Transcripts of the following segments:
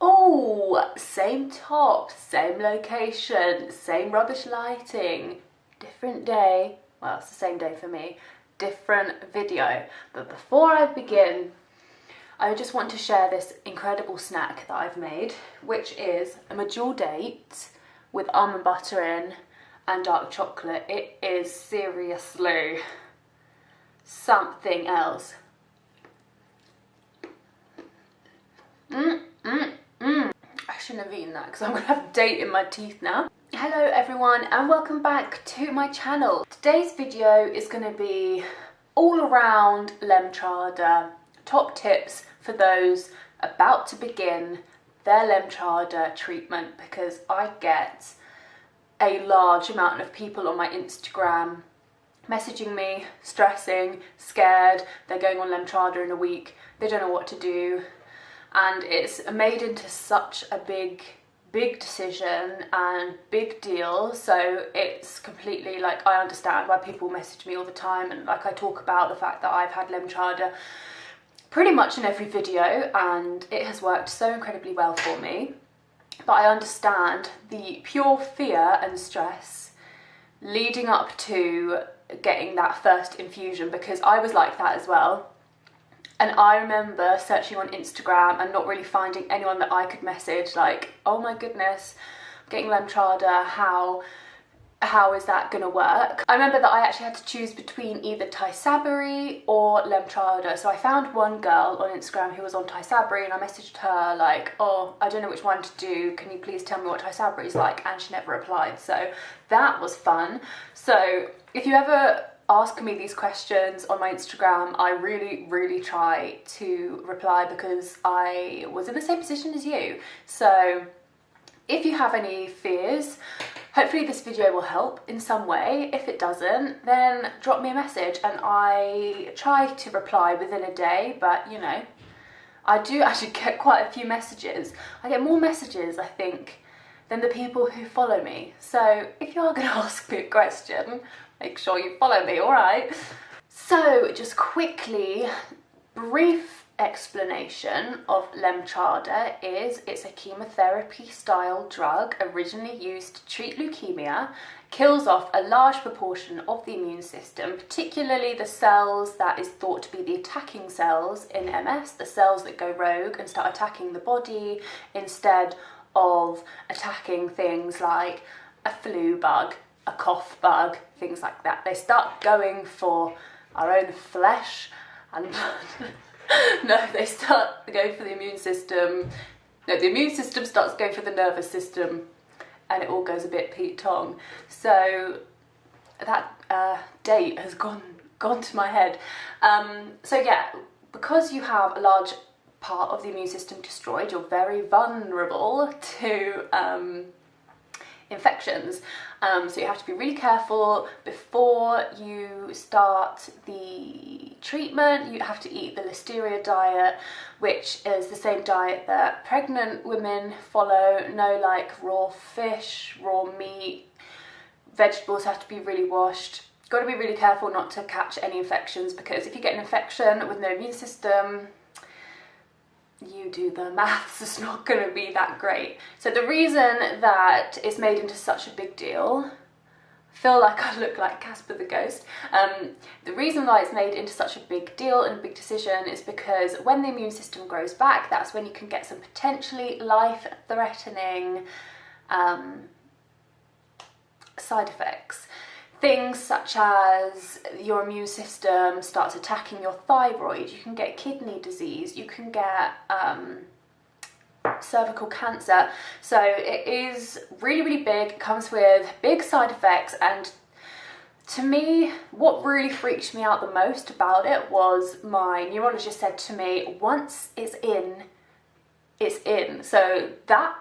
Oh, same top, same location, same rubbish lighting, different day. Well, it's the same day for me, different video. But before I begin, I just want to share this incredible snack that I've made, which is a medjool date with almond butter in and dark chocolate. It is seriously something else. I shouldn't have eaten that because I'm gonna have a date in my teeth now. Hello everyone and welcome back to my channel. Today's video is going to be all around Lemtrada, top tips for those about to begin their Lemtrada treatment, because I get a large amount of people on my Instagram messaging me, stressing, scared, they're going on Lemtrada in a week, they don't know what to do, and it's made into such a big decision and big deal. So it's completely like, I understand why people message me all the time, and like I talk about the fact that I've had Lemtrada pretty much in every video and it has worked so incredibly well for me. But I understand the pure fear and stress leading up to getting that first infusion, because I was like that as well. And I remember searching on Instagram and not really finding anyone that I could message, like, oh my goodness, I'm getting Lemtrada, how is that gonna work? I remember that I actually had to choose between either Tysabri or Lemtrada. So I found one girl on Instagram who was on Tysabri and I messaged her like, oh, I don't know which one to do, can you please tell me what Tysabri is like? And she never replied, so that was fun. So if you ever ask me these questions on my Instagram, I really try to reply, because I was in the same position as you. So if you have any fears, hopefully this video will help in some way. If it doesn't, then drop me a message and I try to reply within a day. But you know, I do actually get quite a few messages. I get more messages, I think, than the people who follow me. So if you are going to ask me a question, make sure you follow me, alright? So just quickly, brief explanation of Lemtrada is it's a chemotherapy style drug originally used to treat leukemia, kills off a large proportion of the immune system, particularly the cells that is thought to be the attacking cells in MS, the cells that go rogue and start attacking the body instead of attacking things like a flu bug, a cough bug, things like that. They start going for our own flesh and blood. No, they start to go for the immune system. No, the immune system starts going for the nervous system and it all goes a bit Pete Tong. So that date has gone to my head. So yeah, because you have a large part of the immune system destroyed, you're very vulnerable to infections. So you have to be really careful before you start the treatment. You have to eat the Listeria diet, which is the same diet that pregnant women follow. No like raw fish, raw meat, vegetables have to be really washed. Got to be really careful not to catch any infections, because if you get an infection with no immune system, you do the maths, it's not going to be that great. So the reason that it's made into such a big deal, I feel like I look like Casper the Ghost, the reason why it's made into such a big deal and a big decision is because when the immune system grows back, that's when you can get some potentially life-threatening side effects. Things such as your immune system starts attacking your thyroid, you can get kidney disease, you can get cervical cancer. So it is really big, comes with big side effects, and to me, what really freaked me out the most about it was my neurologist said to me, once it's in, it's in. So that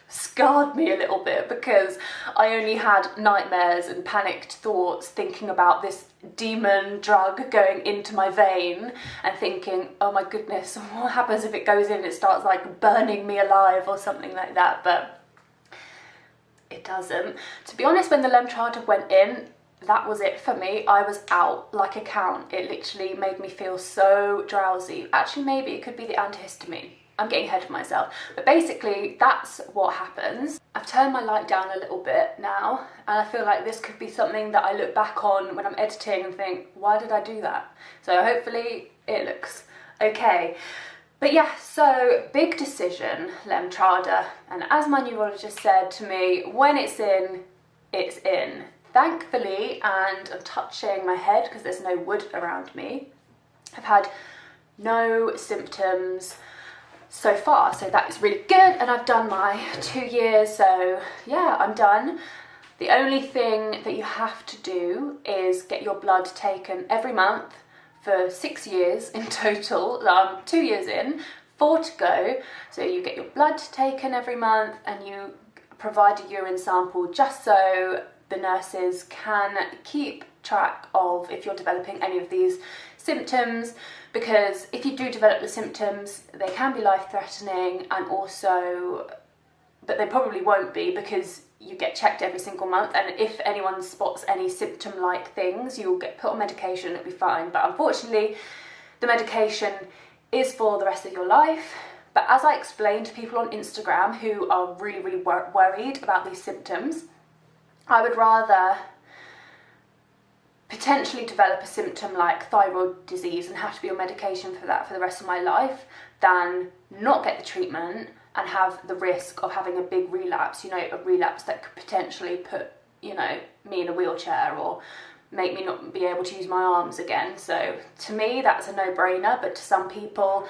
scarred me a little bit, because I only had nightmares and panicked thoughts thinking about this demon drug going into my vein and thinking, oh my goodness, what happens if it goes in and it starts like burning me alive or something like that. But it doesn't. To be honest, when the Lemtrada went in, that was it for me. I was out like a count. It literally made me feel so drowsy. Actually, maybe it could be the antihistamine. I'm getting ahead of myself. But basically, that's what happens. I've turned my light down a little bit now, and I feel like this could be something that I look back on when I'm editing and think, why did I do that? So hopefully it looks okay. But yeah, so big decision, Lemtrada. And as my neurologist said to me, when it's in, it's in. Thankfully, and I'm touching my head because there's no wood around me, I've had no symptoms so far, so that is really good. And I've done my 2 years, so yeah, I'm done. The only thing that you have to do is get your blood taken every month for 6 years in total. 2 years in, 4 to go. So you get your blood taken every month and you provide a urine sample just so the nurses can keep track of if you're developing any of these symptoms, because if you do develop the symptoms, they can be life-threatening, and also, but they probably won't be because you get checked every single month, and if anyone spots any symptom-like things, you'll get put on medication, it'll be fine. But unfortunately, the medication is for the rest of your life. But as I explained to people on Instagram who are really worried about these symptoms, I would rather potentially develop a symptom like thyroid disease and have to be on medication for that for the rest of my life than not get the treatment and have the risk of having a big relapse, you know, a relapse that could potentially put, you know, me in a wheelchair or make me not be able to use my arms again. So to me, that's a no-brainer, but to some people,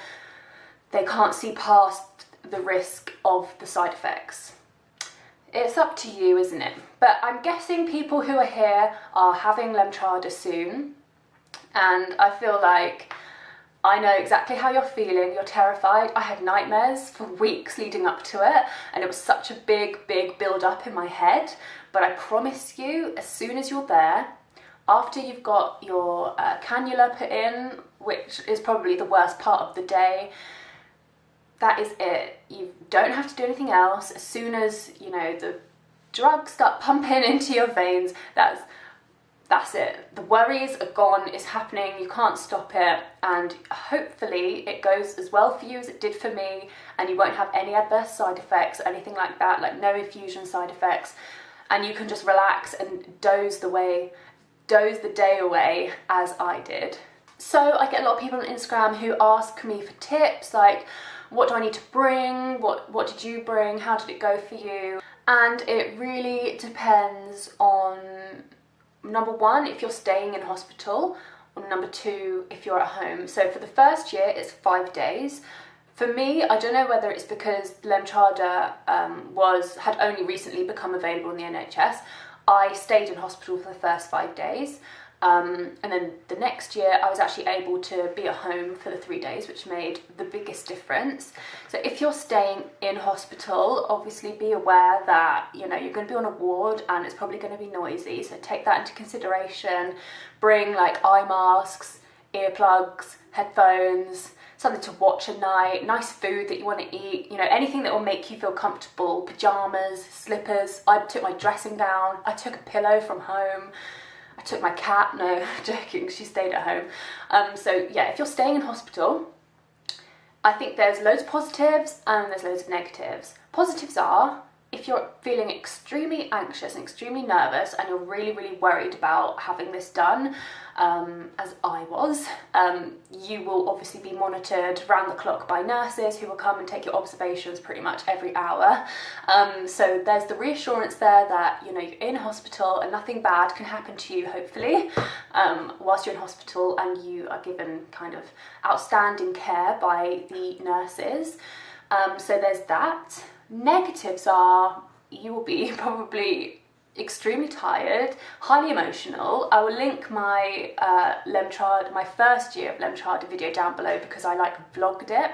they can't see past the risk of the side effects. It's up to you, isn't it? But I'm guessing people who are here are having Lemtrada soon, and I feel like I know exactly how you're feeling. You're terrified. I had nightmares for weeks leading up to it, and it was such a big build up in my head. But I promise you, as soon as you're there, after you've got your cannula put in, which is probably the worst part of the day, that is it. You don't have to do anything else. As soon as, you know, the drugs start pumping into your veins, that's it. The worries are gone, it's happening, you can't stop it, and hopefully it goes as well for you as it did for me, and you won't have any adverse side effects or anything like that, like no infusion side effects, and you can just relax and doze the day away as I did. So I get a lot of people on Instagram who ask me for tips, like, what do I need to bring? What did you bring? How did it go for you? And it really depends on, number one, if you're staying in hospital, or number two, if you're at home. So for the first year, it's 5 days. For me, I don't know whether it's because Lemtrada had only recently become available in the NHS. I stayed in hospital for the first 5 days. And then the next year I was actually able to be at home for the 3 days, which made the biggest difference. So if you're staying in hospital, obviously be aware that, you know, you're going to be on a ward and it's probably going to be noisy. So take that into consideration. Bring like eye masks, earplugs, headphones, something to watch at night, nice food that you want to eat, you know, anything that will make you feel comfortable, pajamas, slippers. I took my dressing down, I took a pillow from home. I took my cat, no, joking, she stayed at home. So yeah, if you're staying in hospital, I think there's loads of positives and there's loads of negatives. Positives are, if you're feeling extremely anxious and extremely nervous and you're really worried about having this done, as I was, you will obviously be monitored round the clock by nurses who will come and take your observations pretty much every hour. So there's the reassurance there that, you know, you're in hospital and nothing bad can happen to you, hopefully, whilst you're in hospital, and you are given kind of outstanding care by the nurses. So there's that. Negatives are, you will be probably extremely tired, highly emotional. I will link my Lemtrada, my first year of Lemtrada video down below because I like vlogged it.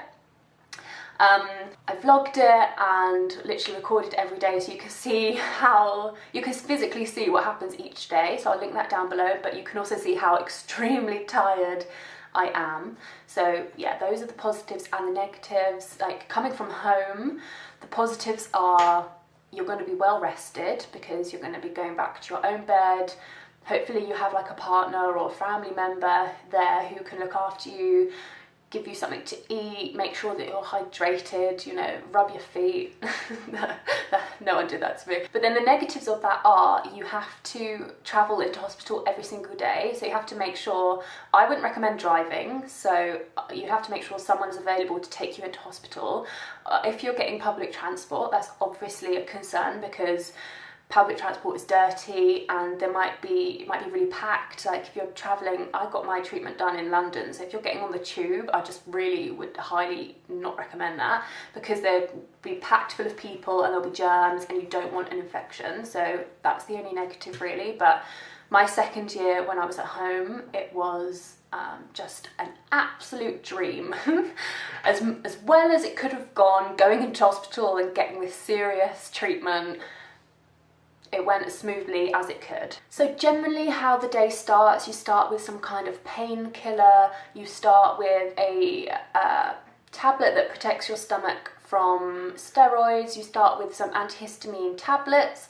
I vlogged it and literally recorded every day so you can see how, you can physically see what happens each day, so I'll link that down below, but you can also see how extremely tired I am. So yeah, those are the positives and the negatives. Like coming from home, the positives are you're going to be well rested because you're going to be going back to your own bed. Hopefully you have like a partner or a family member there who can look after you. give you something to eat, make sure that you're hydrated, you know, rub your feet. No one did that to me. But then the negatives of that are you have to travel into hospital every single day. So you have to make sure, I wouldn't recommend driving, so you have to make sure someone's available to take you into hospital. If you're getting public transport, that's obviously a concern because public transport is dirty and it might be really packed. Like if you're traveling, I got my treatment done in London, so if you're getting on the tube, I just really would highly not recommend that because they'll be packed full of people and there'll be germs and you don't want an infection. So that's the only negative really. But my second year when I was at home, it was just an absolute dream. as well as it could have gone, going into hospital and getting this serious treatment, it went as smoothly as it could. So generally how the day starts, you start with some kind of painkiller, you start with a tablet that protects your stomach from steroids, you start with some antihistamine tablets.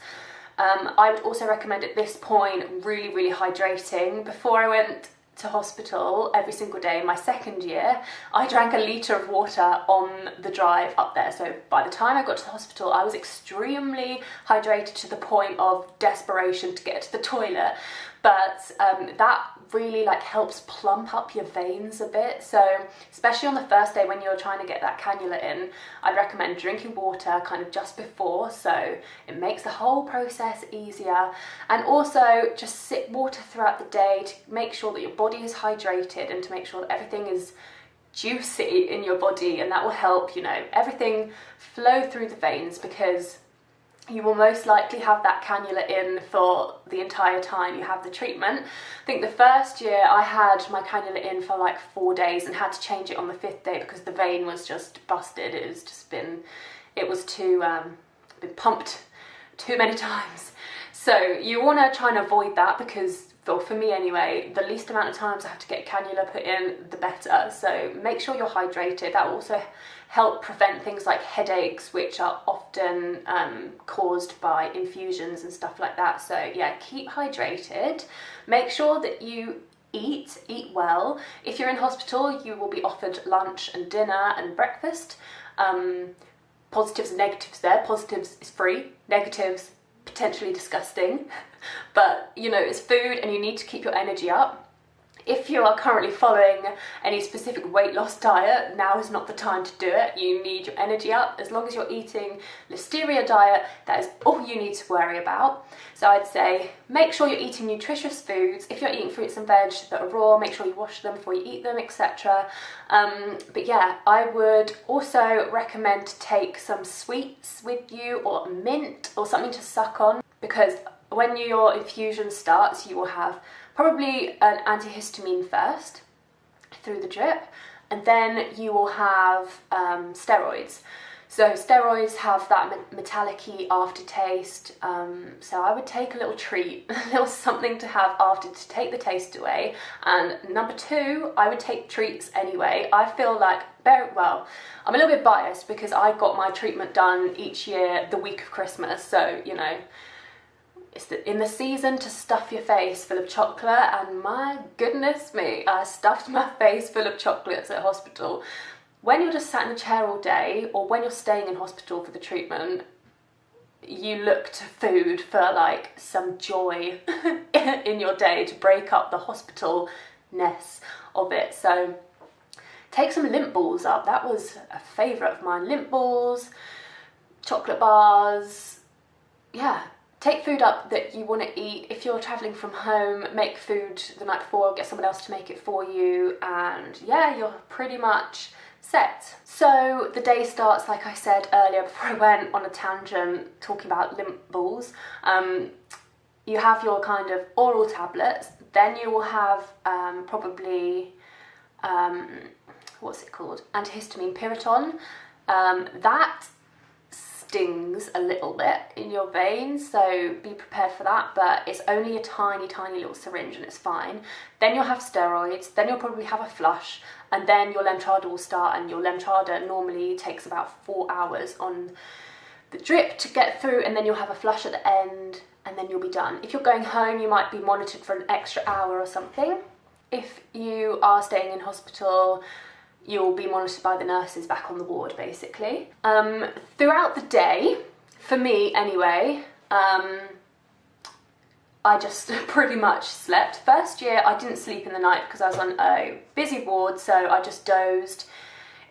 I would also recommend at this point really hydrating. Before I went to hospital every single day my second year, I drank a litre of water on the drive up there. So by the time I got to the hospital, I was extremely hydrated to the point of desperation to get to the toilet. But that really like helps plump up your veins a bit. So especially on the first day when you're trying to get that cannula in, I'd recommend drinking water kind of just before, so it makes the whole process easier. And also just sip water throughout the day to make sure that your body is hydrated and to make sure that everything is juicy in your body, and that will help, you know, everything flow through the veins because you will most likely have that cannula in for the entire time you have the treatment. I think the first year I had my cannula in for like 4 days and had to change it on the 5th day because the vein was just busted. It was been pumped too many times. So you want to try and avoid that because, for me anyway, the least amount of times I have to get a cannula put in, the better. So make sure you're hydrated. That will also help prevent things like headaches, which are often caused by infusions and stuff like that. So yeah, keep hydrated. Make sure that you eat well. If you're in hospital, you will be offered lunch and dinner and breakfast. Positives and negatives there. Positives is free, negatives potentially disgusting, but you know, it's food and you need to keep your energy up. If you are currently following any specific weight loss diet, now is not the time to do it. You need your energy up. As long as you're eating Listeria diet, that is all you need to worry about. So I'd say make sure you're eating nutritious foods. If you're eating fruits and veg that are raw, make sure you wash them before you eat them, etc. But yeah, I would also recommend to take some sweets with you or mint or something to suck on, because when your infusion starts, you will have probably an antihistamine first through the drip, and then you will have steroids. So steroids have that metallic-y aftertaste, so I would take a little treat, a little something to have after to take the taste away. And number 2, I would take treats anyway. I feel like, well, I'm a little bit biased because I got my treatment done each year the week of Christmas, so you know, it's in the season to stuff your face full of chocolate, and my goodness me, I stuffed my face full of chocolates at hospital. When you're just sat in a chair all day, or when you're staying in hospital for the treatment, you look to food for like some joy in your day to break up the hospital-ness of it. So take some lint balls up. That was a favourite of mine. Lint balls, chocolate bars, yeah. Take food up that you want to eat. If you're travelling from home, make food the night before, get someone else to make it for you, and yeah, you're pretty much set. So the day starts, like I said earlier before I went on a tangent talking about lint balls. You have your kind of oral tablets, then you will have probably, what's it called? Antihistamine Piriton. That stings a little bit in your veins, so be prepared for that, but it's only a tiny little syringe and it's fine. Then you'll have steroids, then you'll probably have a flush, and then your Lemtrada will start, and your Lemtrada normally takes about 4 hours on the drip to get through, and then you'll have a flush at the end, and then you'll be done. If you're going home, you might be monitored for an extra hour or something. If you are staying in hospital, you'll be monitored by the nurses back on the ward, basically. Throughout the day, for me anyway, I just pretty much slept. First year, I didn't sleep in the night because I was on a busy ward, so I just dozed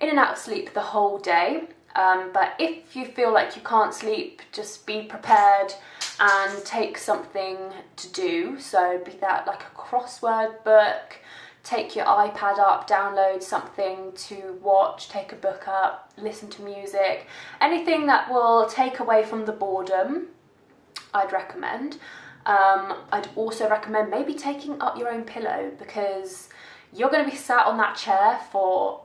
in and out of sleep the whole day. But if you feel like you can't sleep, just be prepared and take something to do. So be that like a crossword book, take your iPad up, download something to watch, take a book up, listen to music, anything that will take away from the boredom, I'd recommend. I'd also recommend maybe taking up your own pillow, because you're going to be sat on that chair for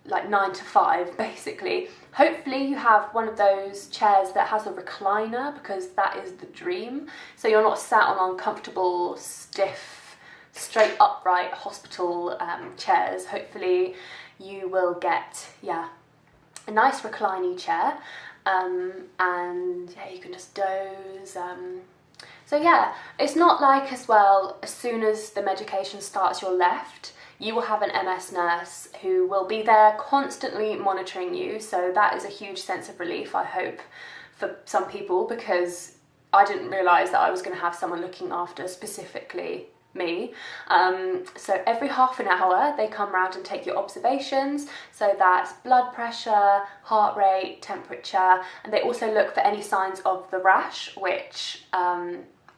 like 9 to 5 basically. Hopefully you have one of those chairs that has a recliner, because that is the dream. So you're not sat on uncomfortable, stiff, straight upright hospital chairs. Hopefully you will get, yeah, a nice reclining chair, and yeah, you can just doze. So yeah, it's not like as well, as soon as the medication starts, you're left. You will have an MS nurse who will be there constantly monitoring you. So that is a huge sense of relief, I hope, for some people, because I didn't realise that I was going to have someone looking after specifically me. So every half an hour they come round and take your observations. So that's blood pressure, heart rate, temperature, and they also look for any signs of the rash, which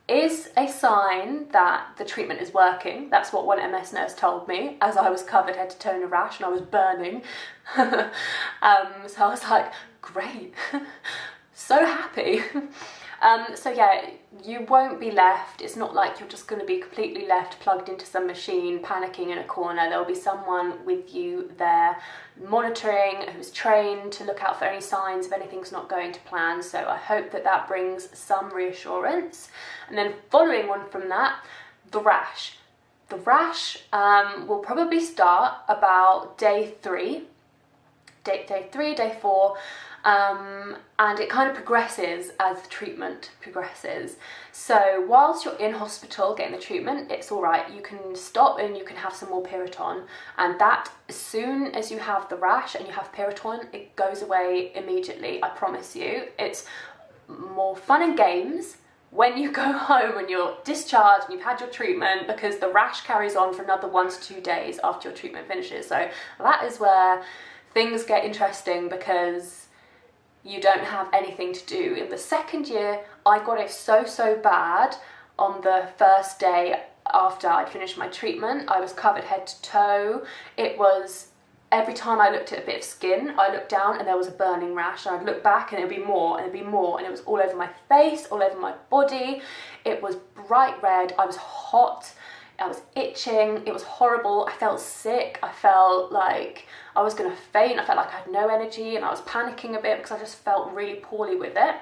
is a sign that the treatment is working. That's what one MS nurse told me, as I was covered head to toe in a rash and I was burning. So I was like, great, so happy. So yeah, you won't be left. It's not like you're just going to be completely left plugged into some machine panicking in a corner. There'll be someone with you there monitoring, who's trained to look out for any signs if anything's not going to plan. So I hope that that brings some reassurance. And then following on from that, the rash. The rash will probably start about day 3, day 4, and it kind of progresses as the treatment progresses. So whilst you're in hospital getting the treatment, it's all right. You can stop and you can have some more Piriton, and that, as soon as you have the rash and you have Piriton, it goes away immediately, I promise you. It's more fun and games when you go home and you're discharged and you've had your treatment, because the rash carries on for another 1 to 2 days after your treatment finishes. So that is where things get interesting, because you don't have anything to do. In the second year, I got it so bad on the first day after I'd finished my treatment. I was covered head to toe. It was, every time I looked at a bit of skin, I looked down and there was a burning rash, and I'd look back and it'd be more and it'd be more, and it was all over my face, all over my body. It was bright red. I was hot. I was itching. It was horrible. I felt sick. I felt like I was going to faint. I felt like I had no energy, and I was panicking a bit because I just felt really poorly with it.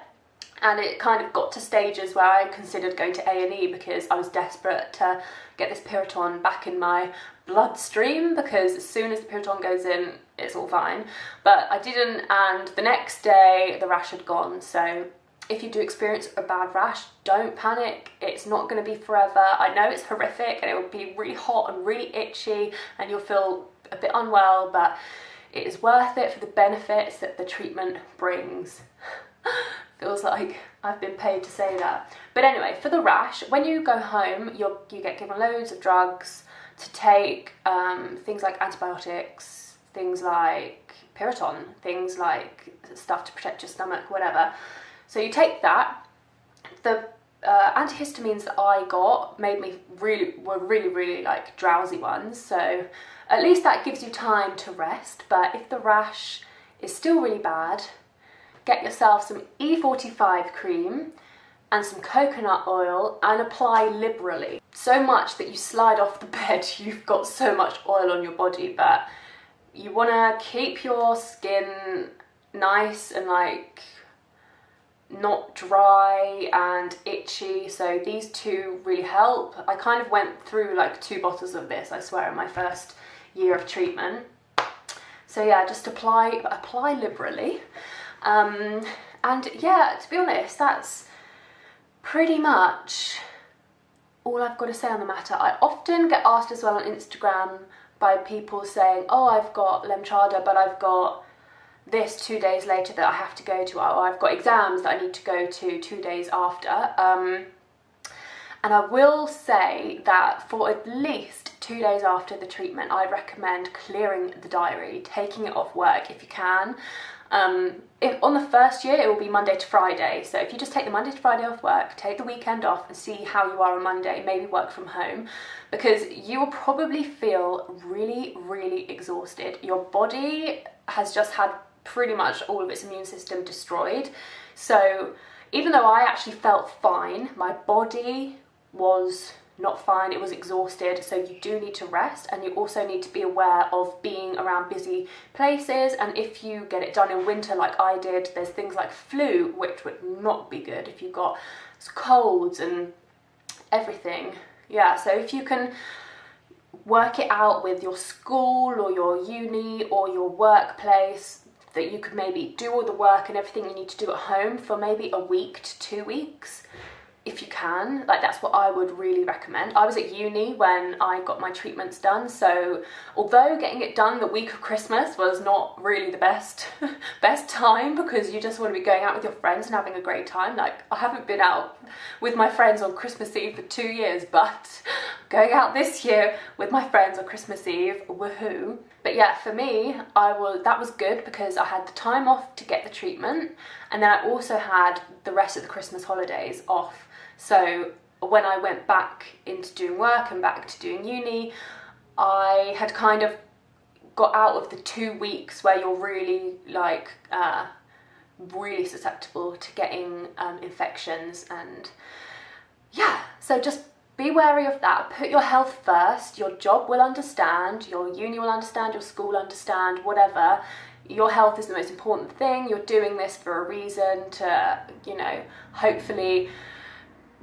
And it kind of got to stages where I considered going to A&E, because I was desperate to get this Piriton back in my bloodstream, because as soon as the Piriton goes in, it's all fine. But I didn't, and the next day the rash had gone. So if you do experience a bad rash, don't panic. It's not going to be forever. I know it's horrific and it will be really hot and really itchy and you'll feel a bit unwell, but it is worth it for the benefits that the treatment brings. Feels like I've been paid to say that. But anyway, for the rash, when you go home, you get given loads of drugs to take, things like antibiotics, things like Piriton, things like stuff to protect your stomach, whatever. So you take that. The antihistamines that I got were really like drowsy ones. So at least that gives you time to rest. But if the rash is still really bad, get yourself some E45 cream and some coconut oil and apply liberally. So much that you slide off the bed, you've got so much oil on your body, but you want to keep your skin nice and like not dry and itchy. So these two really help. I kind of went through like 2 bottles of this, I swear, in my first year of treatment. So yeah, just apply liberally. And yeah, to be honest, that's pretty much all I've got to say on the matter. I often get asked as well on Instagram by people saying, oh, I've got Lemtrada, but I've got this 2 days later that I have to go to, or I've got exams that I need to go to 2 days after. And I will say that for at least 2 days after the treatment, I'd recommend clearing the diary, taking it off work if you can. If on the first year, it will be Monday to Friday. So if you just take the Monday to Friday off work, take the weekend off and see how you are on Monday, maybe work from home, because you will probably feel really, really exhausted. Your body has just had pretty much all of its immune system destroyed. So even though I actually felt fine, my body was not fine, it was exhausted. So you do need to rest, and you also need to be aware of being around busy places. And if you get it done in winter like I did, there's things like flu, which would not be good if you've got colds and everything. Yeah, so if you can work it out with your school or your uni or your workplace, that you could maybe do all the work and everything you need to do at home for maybe a week to 2 weeks, if you can. Like, that's what I would really recommend. I was at uni when I got my treatments done, so although getting it done the week of Christmas was not really the best time, because you just want to be going out with your friends and having a great time. Like, I haven't been out with my friends on Christmas Eve for 2 years, but going out this year with my friends on Christmas Eve, woohoo. But yeah, for me, that was good because I had the time off to get the treatment, and then I also had the rest of the Christmas holidays off. So when I went back into doing work and back to doing uni, I had kind of got out of the 2 weeks where you're really really susceptible to getting infections. And yeah, so just be wary of that. Put your health first. Your job will understand, your uni will understand, your school will understand, whatever. Your health is the most important thing. You're doing this for a reason to, you know, hopefully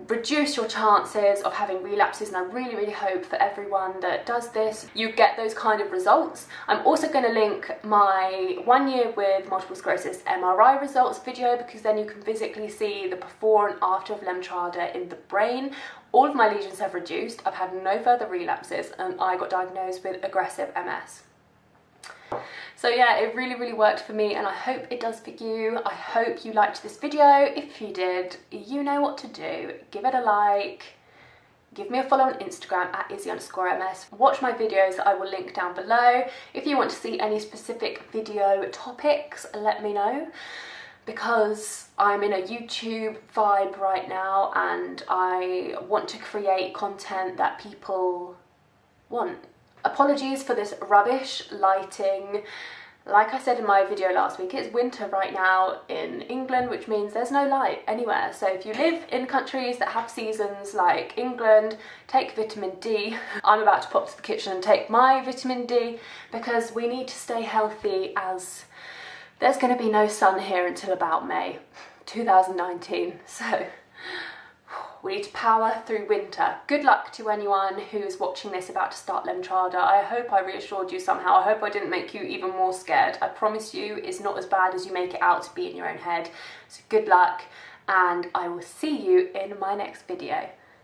reduce your chances of having relapses. And I really, really hope for everyone that does this, you get those kind of results. I'm also going to link my 1 year with multiple sclerosis MRI results video, because then you can physically see the before and after of Lemtrada in the brain. All of my lesions have reduced, I've had no further relapses, and I got diagnosed with aggressive MS. So yeah, it really, really worked for me, and I hope it does for you. I hope you liked this video. If you did, you know what to do. Give it a like, give me a follow on Instagram at Izzy_MS. Watch my videos that I will link down below. If you want to see any specific video topics, let me know, because I'm in a YouTube vibe right now and I want to create content that people want. Apologies for this rubbish lighting. Like I said in my video last week, it's winter right now in England, which means there's no light anywhere. So if you live in countries that have seasons like England, take vitamin D. I'm about to pop to the kitchen and take my vitamin D, because we need to stay healthy, as there's going to be no sun here until about May 2019. So we need to power through winter. Good luck to anyone who's watching this about to start Lemtrada. I hope I reassured you somehow. I hope I didn't make you even more scared. I promise you it's not as bad as you make it out to be in your own head. So good luck, and I will see you in my next video.